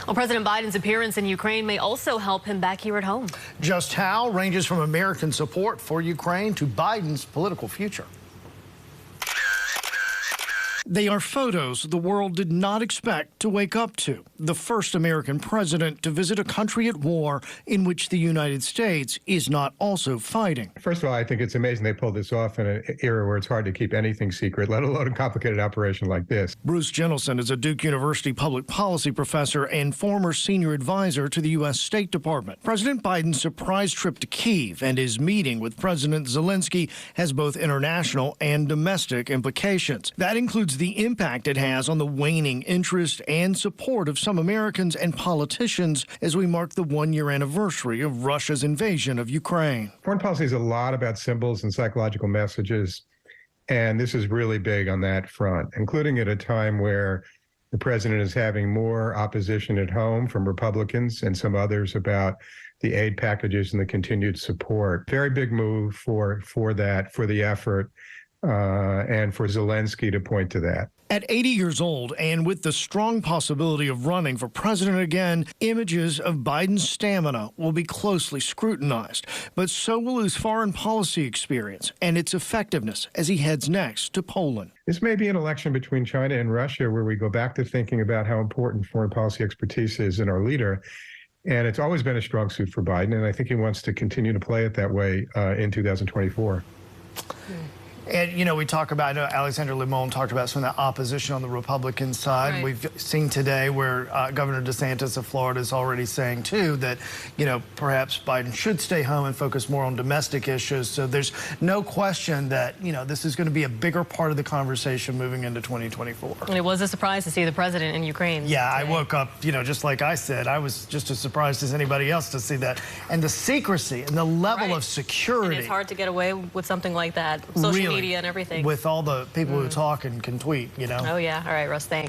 Well, President Biden's appearance in Ukraine may also help him back here at home. Just how ranges from American support for Ukraine to Biden's political future. They are photos the world did not expect to wake up to. The first American president to visit a country at war in which the United States is not also fighting. First of all, I think it's amazing they pulled this off in an era where it's hard to keep anything secret, let alone a complicated operation like this. Bruce Jentleson is a Duke University public policy professor and former senior advisor to the U.S. State Department. President Biden's surprise trip to Kyiv and his meeting with President Zelensky has both international and domestic implications. That includes the impact it has on the waning interest and support of some Americans and politicians as we mark the one-year anniversary of Russia's invasion of Ukraine. Foreign policy is a lot about symbols and psychological messages, and this is really big on that front, including at a time where the president is having more opposition at home from Republicans and some others about the aid packages and the continued support. Very big move for the effort. And for Zelensky to point to that. At 80 years old and with the strong possibility of running for president again, images of Biden's stamina will be closely scrutinized. But so will his foreign policy experience and its effectiveness as he heads next to Poland. This may be an election between China and Russia where we go back to thinking about how important foreign policy expertise is in our leader. And it's always been a strong suit for Biden, and I think he wants to continue to play it that way in 2024. And, you know, we talk about, Alexander Limon talked about some of the opposition on the Republican side. Right. We've seen today where Governor DeSantis of Florida is already saying, too, that, you know, perhaps Biden should stay home and focus more on domestic issues. So there's no question that, you know, this is going to be a bigger part of the conversation moving into 2024. And it was a surprise to see the president in Ukraine. Yeah, today. I woke up, you know, just like I said, I was just as surprised as anybody else to see that. And the secrecy and the level of security. And it's hard to get away with something like that. Social media and everything. With all the people who talk and can tweet, you know. Oh, yeah. All right, Russ, thanks.